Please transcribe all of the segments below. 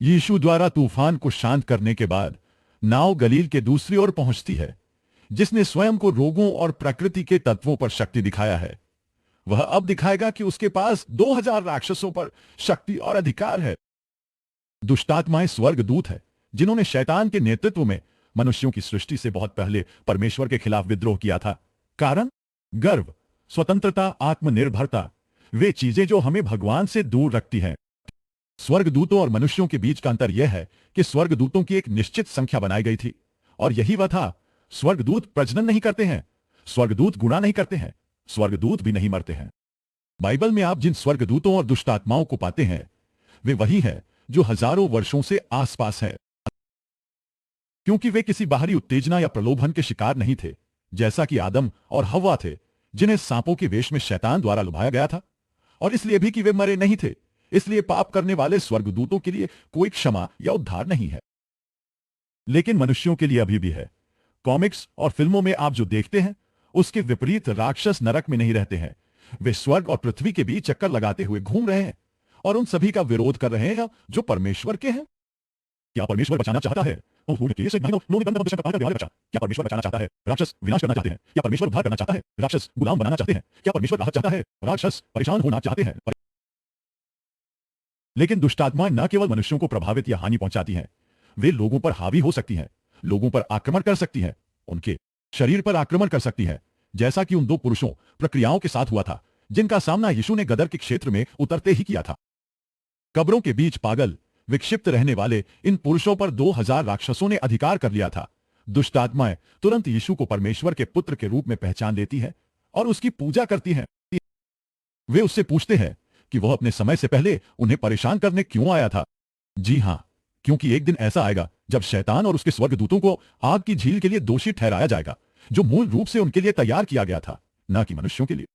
यीशु द्वारा तूफान को शांत करने के बाद नाव गलील के दूसरी ओर पहुंचती है। जिसने स्वयं को रोगों और प्रकृति के तत्वों पर शक्ति दिखाया है, वह अब दिखाएगा कि उसके पास 2000 राक्षसों पर शक्ति और अधिकार है। दुष्टात्माएं स्वर्गदूत है जिन्होंने शैतान के नेतृत्व में मनुष्यों की सृष्टि से बहुत पहले परमेश्वर के खिलाफ विद्रोह किया था। कारण गर्व, स्वतंत्रता, आत्मनिर्भरता, वे चीजें जो हमें भगवान से दूर रखती हैं। स्वर्गदूतों और मनुष्यों के बीच का अंतर यह है कि स्वर्गदूतों की एक निश्चित संख्या बनाई गई थी और यही वह था। स्वर्गदूत प्रजनन नहीं करते हैं, स्वर्गदूत गुणा नहीं करते हैं, स्वर्गदूत भी नहीं मरते हैं। बाइबल में आप जिन स्वर्गदूतों और दुष्टात्माओं को पाते हैं, वे वही है जो हजारों वर्षों से आसपास है, क्योंकि वे किसी बाहरी उत्तेजना या प्रलोभन के शिकार नहीं थे, जैसा कि आदम और हव्वा थे, जिन्हें सांपों के वेश में शैतान द्वारा लुभाया गया था। और इसलिए भी कि वे मरे नहीं थे, इसलिए पाप करने वाले स्वर्गदूतों के लिए कोई क्षमा या उद्धार नहीं है। लेकिन मनुष्यों के लिए अभी भी है। कॉमिक्स और फिल्मों में आप जो देखते हैं, उसके विपरीत राक्षस नरक में नहीं रहते हैं। वे स्वर्ग और पृथ्वी के बीच चक्कर लगाते हुए घूम रहे हैं और उन सभी का विरोध कर रहे हैं जो परमेश्वर के हैं। क्या परमेश्वर बचाना चाहता है? क्या परमेश्वर बचाना चाहता है? राक्षस विनाश करना चाहते हैं? क्या परमेश्वर उद्धार करना चाहता है? राक्षस गुलाम बनाना चाहते हैं? क्या परमेश्वर राहत चाहता है? राक्षस परेशान होना चाहते हैं? लेकिन दुष्टात्माएं न केवल मनुष्यों को प्रभावित या हानि पहुंचाती हैं, वे लोगों पर हावी हो सकती हैं, लोगों पर आक्रमण कर सकती हैं, उनके शरीर पर आक्रमण कर सकती हैं, जैसा कि उन दो पुरुषों प्रक्रियाओं के साथ हुआ था जिनका सामना यीशु ने गदर के क्षेत्र में उतरते ही किया था। कब्रों के बीच पागल, विक्षिप्त रहने वाले इन पुरुषों पर 2000 राक्षसों ने अधिकार कर लिया था। दुष्टात्माएं तुरंत यीशु को परमेश्वर के पुत्र के रूप में पहचान लेती हैं और उसकी पूजा करती हैं। वे उससे पूछते हैं कि वह अपने समय से पहले उन्हें परेशान करने क्यों आया था। जी हां, क्योंकि एक दिन ऐसा आएगा जब शैतान और उसके स्वर्गदूतों को आग की झील के लिए दोषी ठहराया जाएगा, जो मूल रूप से उनके लिए तैयार किया गया था, न कि मनुष्यों के लिए।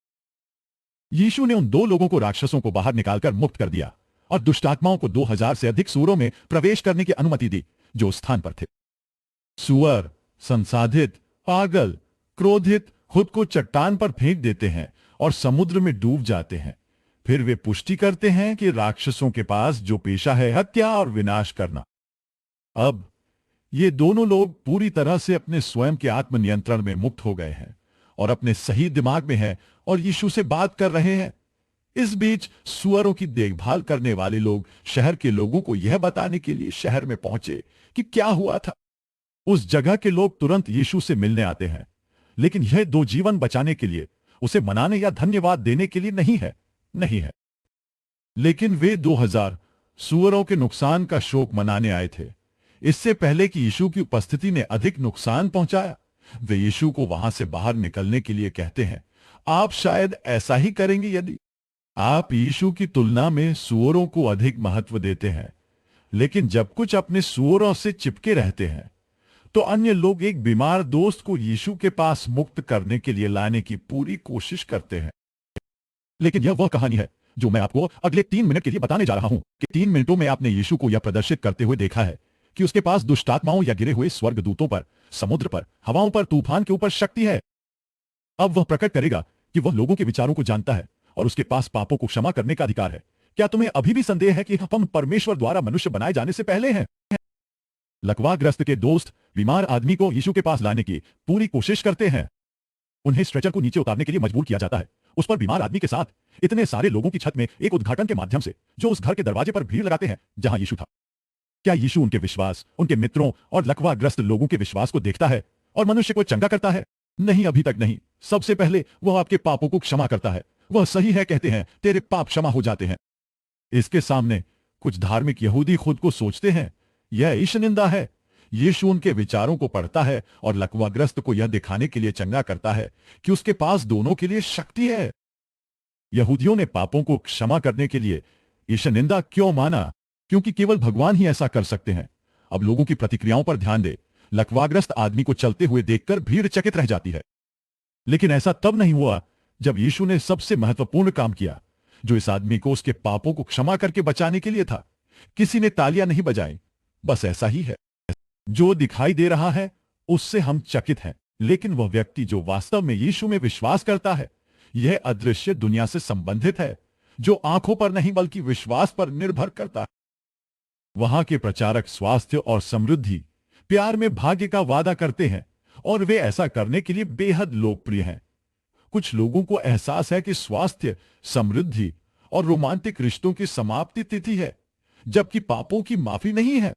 यीशु ने उन दो लोगों को राक्षसों को बाहर निकालकर मुक्त कर दिया और दुष्टात्माओं को 2000 से अधिक सूअरों में प्रवेश करने की अनुमति दी जो उस स्थान पर थे। सूअर संसाधित, पागल, क्रोधित खुद को चट्टान पर फेंक देते हैं और समुद्र में डूब जाते हैं। फिर वे पुष्टि करते हैं कि राक्षसों के पास जो पेशा है हत्या और विनाश करना। अब ये दोनों लोग पूरी तरह से अपने स्वयं के आत्मनियंत्रण में मुक्त हो गए हैं और अपने सही दिमाग में हैं और यीशु से बात कर रहे हैं। इस बीच सुअरों की देखभाल करने वाले लोग शहर के लोगों को यह बताने के लिए शहर में पहुंचे कि क्या हुआ था। उस जगह के लोग तुरंत यीशु से मिलने आते हैं, लेकिन यह दो जीवन बचाने के लिए, उसे मनाने या धन्यवाद देने के लिए नहीं है। लेकिन वे 2000 सूअरों के नुकसान का शोक मनाने आए थे, इससे पहले कि यीशु की उपस्थिति ने अधिक नुकसान पहुंचाया। वे यीशु को वहां से बाहर निकलने के लिए कहते हैं। आप शायद ऐसा ही करेंगे यदि आप यीशु की तुलना में सूअरों को अधिक महत्व देते हैं। लेकिन जब कुछ अपने सूअरों से चिपके रहते हैं, तो अन्य लोग एक बीमार दोस्त को यीशु के पास मुक्त करने के लिए लाने की पूरी कोशिश करते हैं। लेकिन यह वह कहानी है जो मैं आपको अगले 3 मिनट के लिए बताने जा रहा हूं कि 3 मिनटों में आपने यीशु को यह प्रदर्शित करते हुए देखा है कि उसके पास दुष्टात्माओं या गिरे हुए स्वर्गदूतों पर, समुद्र पर, हवाओं पर, तूफान के ऊपर शक्ति है। अब वह प्रकट करेगा कि वह लोगों के विचारों को जानता है और उसके पास पापों को क्षमा करने का अधिकार है। क्या तुम्हें अभी भी संदेह है कि हम परमेश्वर द्वारा मनुष्य बनाए जाने से पहले हैं? लकवाग्रस्त के दोस्त बीमार आदमी को यीशु के पास लाने की पूरी कोशिश करते हैं। उन्हें स्ट्रेचर को नीचे उतारने के लिए मजबूर किया जाता है, उस पर बीमार आदमी के साथ इतने सारे लोगों की छत में एक उद्घाटन के माध्यम से, जो उस घर के दरवाजे पर भीड़ लगाते हैं जहां यीशु था। क्या यीशु उनके विश्वास, उनके मित्रों और लकवाग्रस्त लोगों के विश्वास को देखता है और मनुष्य को चंगा करता है? नहीं, अभी तक नहीं। सबसे पहले वह आपके पापों को क्षमा करता है। वह सही है, कहते हैं, तेरे पाप क्षमा हो जाते हैं। इसके सामने कुछ धार्मिक यहूदी खुद को सोचते हैं यह ईश निंदा है। यीशु उनके विचारों को पढ़ता है और लकवाग्रस्त को यह दिखाने के लिए चंगा करता है कि उसके पास दोनों के लिए शक्ति है। यहूदियों ने पापों को क्षमा करने के लिए ईश निंदा क्यों माना? क्योंकि केवल भगवान ही ऐसा कर सकते हैं। अब लोगों की प्रतिक्रियाओं पर ध्यान दे। लकवाग्रस्त आदमी को चलते हुए देखकर भीड़ चकित रह जाती है। लेकिन ऐसा तब नहीं हुआ जब यीशु ने सबसे महत्वपूर्ण काम किया, जो इस आदमी को उसके पापों को क्षमा करके बचाने के लिए था। किसी ने तालियां नहीं बजाई, बस ऐसा ही है। जो दिखाई दे रहा है उससे हम चकित हैं, लेकिन वह व्यक्ति जो वास्तव में यीशु में विश्वास करता है, यह अदृश्य दुनिया से संबंधित है, जो आंखों पर नहीं बल्कि विश्वास पर निर्भर करता है। वहां के प्रचारक स्वास्थ्य और समृद्धि, प्यार में भाग्य का वादा करते हैं और वे ऐसा करने के लिए बेहद लोकप्रिय हैं। कुछ लोगों को एहसास है कि स्वास्थ्य, समृद्धि और रोमांटिक रिश्तों की समाप्ति तिथि है, जबकि पापों की माफी नहीं है।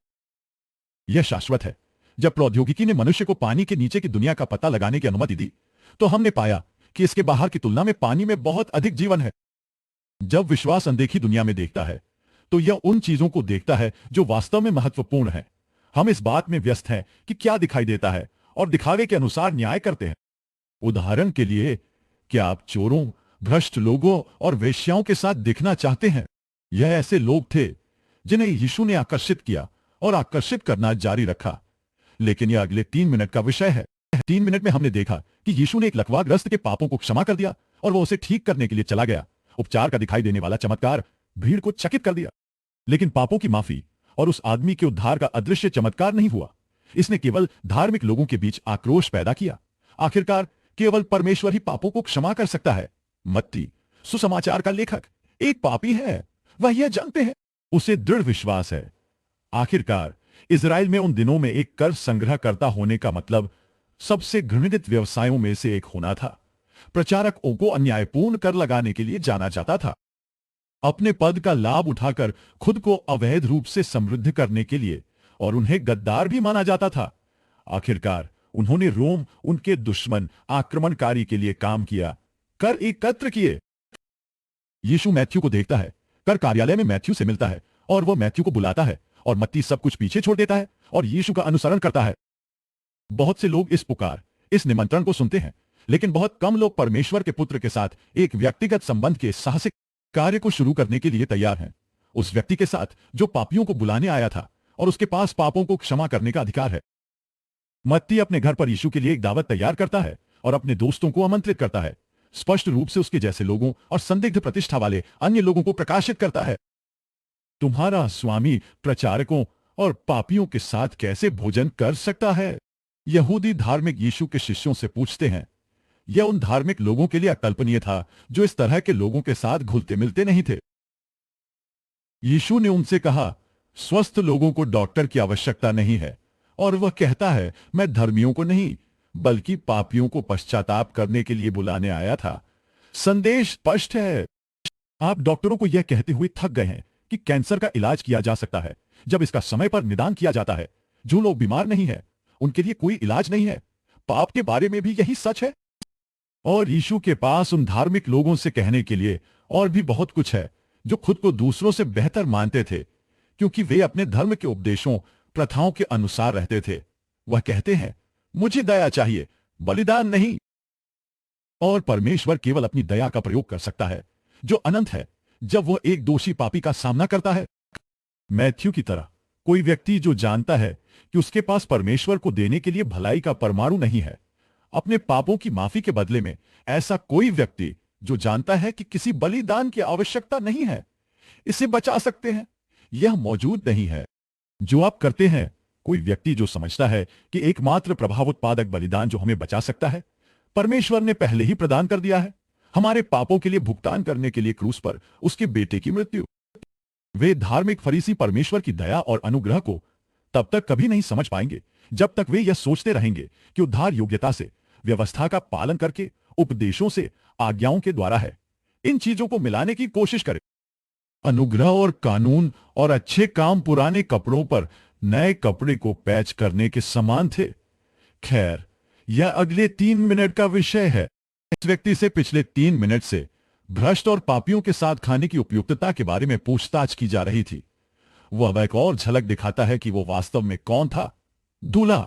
यह शाश्वत है। जब प्रौद्योगिकी ने मनुष्य को पानी के नीचे की दुनिया का पता लगाने की अनुमति दी, तो हमने पाया कि इसके बाहर की तुलना में पानी में बहुत अधिक जीवन है। जब विश्वास अनदेखी दुनिया में देखता है, तो यह उन चीजों को देखता है जो वास्तव में महत्वपूर्ण है। हम इस बात में व्यस्त हैं कि क्या दिखाई देता है और दिखावे के अनुसार न्याय करते हैं। उदाहरण के लिए, क्या आप चोरों, भ्रष्ट लोगों और वेश्याओं के साथ दिखना चाहते हैं? यह ऐसे लोग थे जिन्हें यीशु ने आकर्षित किया और आकर्षित करना जारी रखा। लेकिन यह अगले 3 मिनट का विषय है। 3 मिनट में हमने देखा कि यीशु ने एक लकवाग्रस्त के पापों को क्षमा कर दिया और वह उसे ठीक करने के लिए चला गया। उपचार का दिखाई देने वाला चमत्कार भीड़ को चकित कर दिया। लेकिन पापों की माफी और उस आदमी के उद्धार का अदृश्य चमत्कार नहीं हुआ। इसने केवल धार्मिक लोगों के बीच आक्रोश पैदा किया। आखिरकार केवल परमेश्वर ही पापों को क्षमा कर सकता है। मत्ती, सुसमाचार का लेखक, एक पापी है, वह यह जानते हैं। उसे दृढ़ विश्वास है। आखिरकार इजराइल में उन दिनों में एक कर संग्रहकर्ता होने का मतलब सबसे घृणित व्यवसायों में से एक होना था। प्रचारकों को अन्यायपूर्ण कर लगाने के लिए जाना जाता था, अपने पद का लाभ उठाकर खुद को अवैध रूप से समृद्ध करने के लिए, और उन्हें गद्दार भी माना जाता था। आखिरकार उन्होंने रोम, उनके दुश्मन, आक्रमणकारी के लिए काम किया, कर एकत्र किए। यीशु मैथ्यू को देखता है, कर कार्यालय में मैथ्यू से मिलता है और वह मैथ्यू को बुलाता है, और मत्ती सब कुछ पीछे छोड़ देता है और यीशु का अनुसरण करता है। बहुत से लोग इस निमंत्रण को सुनते हैं, लेकिन बहुत कम लोग परमेश्वर के पुत्र के साथ एक व्यक्तिगत संबंध के साहसिक कार्य को शुरू करने के लिए तैयार हैं। उस व्यक्ति के साथ जो पापियों को बुलाने आया था और उसके पास पापों को क्षमा करने का अधिकार है। मत्ती अपने घर पर यीशु के लिए एक दावत तैयार करता है और अपने दोस्तों को आमंत्रित करता है, स्पष्ट रूप से उसके जैसे लोगों और संदिग्ध प्रतिष्ठा वाले अन्य लोगों को प्रकाशित करता है। तुम्हारा स्वामी प्रचारकों और पापियों के साथ कैसे भोजन कर सकता है? यहूदी धार्मिक यीशु के शिष्यों से पूछते हैं। यह उन धार्मिक लोगों के लिए अकल्पनीय था जो इस तरह के लोगों के साथ घुलते मिलते नहीं थे। यीशु ने उनसे कहा, स्वस्थ लोगों को डॉक्टर की आवश्यकता नहीं है, और वह कहता है, मैं धर्मियों को नहीं बल्कि पापियों को पश्चाताप करने के लिए बुलाने आया था। संदेश स्पष्ट है। आप डॉक्टरों को यह कहते हुए थक गए हैं कि कैंसर का इलाज किया जा सकता है जब इसका समय पर निदान किया जाता है। जो लोग बीमार नहीं है उनके लिए कोई इलाज नहीं है। पाप के बारे में भी यही सच है। और यीशु के पास उन धार्मिक लोगों से कहने के लिए और भी बहुत कुछ है जो खुद को दूसरों से बेहतर मानते थे, क्योंकि वे अपने धर्म के उपदेशों, प्रथाओं के अनुसार रहते थे। वह कहते हैं, मुझे दया चाहिए, बलिदान नहीं। और परमेश्वर केवल अपनी दया का प्रयोग कर सकता है, जो अनंत है, जब वह एक दोषी पापी का सामना करता है। मैथ्यू की तरह कोई व्यक्ति जो जानता है कि उसके पास परमेश्वर को देने के लिए भलाई का परमाणु नहीं है, अपने पापों की माफी के बदले में ऐसा कोई व्यक्ति जो जानता है कि किसी बलिदान की आवश्यकता नहीं है, इसे बचा सकते हैं, यह मौजूद नहीं है। जो आप करते हैं, कोई व्यक्ति जो समझता है कि एकमात्र प्रभाव उत्पादक बलिदान जो हमें बचा सकता है, परमेश्वर ने पहले ही प्रदान कर दिया है, हमारे पापों के लिए भुगतान करने के लिए क्रूस पर उसके बेटे की मृत्यु। वे धार्मिक फरीसी परमेश्वर की दया और अनुग्रह को तब तक कभी नहीं समझ पाएंगे जब तक वे यह सोचते रहेंगे कि उद्धार योग्यता से, व्यवस्था का पालन करके, उपदेशों से, आज्ञाओं के द्वारा है। इन चीजों को मिलाने की कोशिश करें। अनुग्रह और कानून और अच्छे काम पुराने कपड़ों पर नए कपड़े को पैच करने के समान थे। खैर, यह अगले 3 मिनट का विषय है। इस व्यक्ति से पिछले 3 मिनट से भ्रष्ट और पापियों के साथ खाने की उपयुक्तता के बारे में पूछताछ की जा रही थी। वह एक और झलक दिखाता है कि वो वास्तव में कौन था, दूल्हा।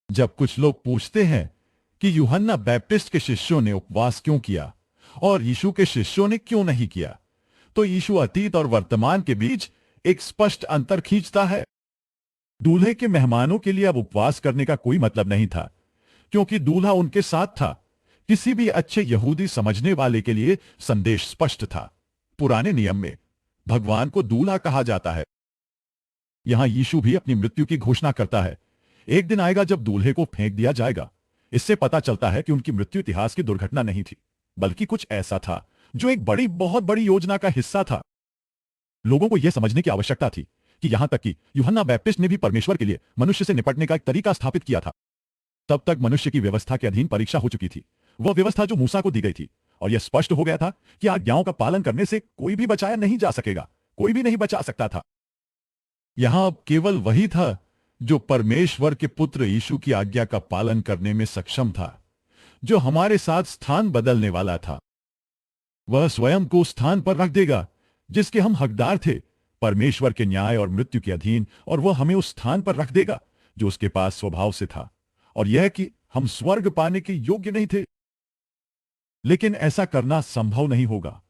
जब कुछ लोग पूछते हैं कि यूहन्ना बैप्टिस्ट के शिष्यों ने उपवास क्यों किया और यीशु के शिष्यों ने क्यों नहीं किया, तो यीशु अतीत और वर्तमान के बीच एक स्पष्ट अंतर खींचता है। दूल्हे के मेहमानों के लिए अब उपवास करने का कोई मतलब नहीं था, क्योंकि दूल्हा उनके साथ था। किसी भी अच्छे यहूदी समझने वाले के लिए संदेश स्पष्ट था। पुराने नियम में भगवान को दूल्हा कहा जाता है। यहां यीशु भी अपनी मृत्यु की घोषणा करता है। एक दिन आएगा जब दूल्हे को फेंक दिया जाएगा। इससे पता चलता है कि उनकी मृत्यु इतिहास की दुर्घटना नहीं थी, बल्कि कुछ ऐसा था जो एक बहुत बड़ी योजना का हिस्सा था। लोगों को यह समझने की आवश्यकता थी कि यहां तक कि यूहन्ना बैप्टिस्ट ने भी परमेश्वर के लिए मनुष्य से निपटने का एक तरीका स्थापित किया था। तब तक मनुष्य की व्यवस्था के अधीन परीक्षा हो चुकी थी, वह व्यवस्था जो मूसा को दी गई थी, और यह स्पष्ट हो गया था कि आज्ञाओं का पालन करने से कोई भी बचाया नहीं जा सकेगा, कोई भी नहीं बचा सकता था। यहां अब केवल वही था जो परमेश्वर के पुत्र यीशु की आज्ञा का पालन करने में सक्षम था, जो हमारे साथ स्थान बदलने वाला था। वह स्वयं को स्थान पर रख देगा जिसके हम हकदार थे, परमेश्वर के न्याय और मृत्यु के अधीन, और वह हमें उस स्थान पर रख देगा जो उसके पास स्वभाव से था, और यह कि हम स्वर्ग पाने के योग्य नहीं थे। लेकिन ऐसा करना संभव नहीं होगा,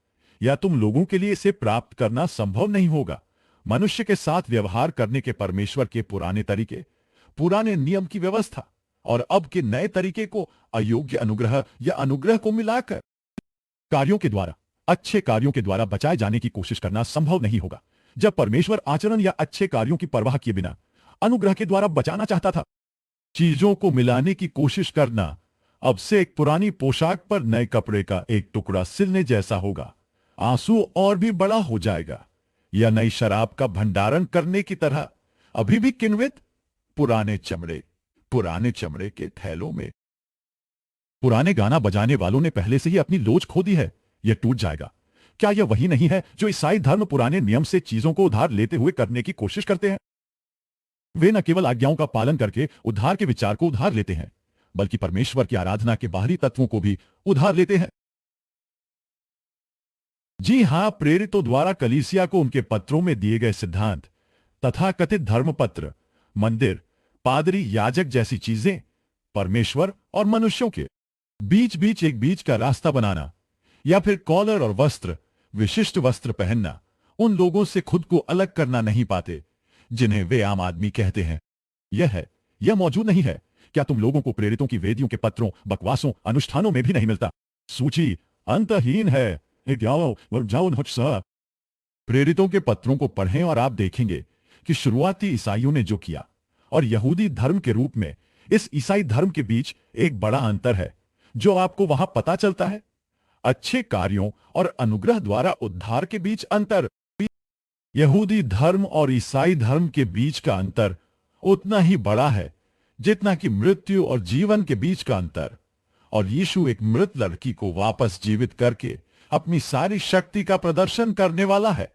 या तुम लोगों के लिए इसे प्राप्त करना संभव नहीं होगा। मनुष्य के साथ व्यवहार करने के परमेश्वर के पुराने तरीके, पुराने नियम की व्यवस्था और अब के नए तरीके को अयोग्य अनुग्रह या अनुग्रह को मिलाकर कार्यों के द्वारा, अच्छे कार्यों के द्वारा बचाए जाने की कोशिश करना संभव नहीं होगा। जब परमेश्वर आचरण या अच्छे कार्यों की परवाह किए बिना अनुग्रह के द्वारा बचाना चाहता था, चीजों को मिलाने की कोशिश करना अब से एक पुरानी पोशाक पर नए कपड़े का एक टुकड़ा सिलने जैसा होगा। आंसू और भी बड़ा हो जाएगा, या नई शराब का भंडारण करने की तरह अभी भी किन्वित पुराने चमड़े के थैलों में। पुराने गाना बजाने वालों ने पहले से ही अपनी लोच खो दी है, यह टूट जाएगा। क्या यह वही नहीं है जो ईसाई धर्म पुराने नियम से चीजों को उधार लेते हुए करने की कोशिश करते हैं? वे न केवल आज्ञाओं का पालन करके उद्धार के विचार को उधार लेते हैं, बल्कि परमेश्वर की आराधना के बाहरी तत्वों को भी उधार लेते हैं। जी हां, प्रेरितों द्वारा कलीसिया को उनके पत्रों में दिए गए सिद्धांत, तथाकथित धर्मपत्र, मंदिर, पादरी, याजक जैसी चीजें परमेश्वर और मनुष्यों के बीच एक बीच का रास्ता बनाना, या फिर कॉलर और वस्त्र, विशिष्ट वस्त्र पहनना, उन लोगों से खुद को अलग करना नहीं पाते जिन्हें वे आम आदमी कहते हैं। यह मौजूद नहीं है। क्या तुम लोगों को प्रेरितों की वेदियों के पत्रों, बकवासों, अनुष्ठानों में भी नहीं मिलता? सूची अंतहीन है। प्रेरितों के पत्रों को पढ़ें और आप देखेंगे कि शुरुआती ईसाइयों ने जो किया और यहूदी धर्म के रूप में इस ईसाई धर्म के बीच एक बड़ा अंतर है जो आपको वहां पता चलता है। अच्छे कार्यों और अनुग्रह द्वारा उद्धार के बीच अंतर। यहूदी धर्म और ईसाई धर्म के बीच का अंतर उतना ही बड़ा है जितना कि मृत्यु और जीवन के बीच का अंतर। और यीशु एक मृत लड़की को वापस जीवित करके अपनी सारी शक्ति का प्रदर्शन करने वाला है।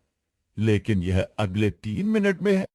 लेकिन यह अगले 3 मिनट में है।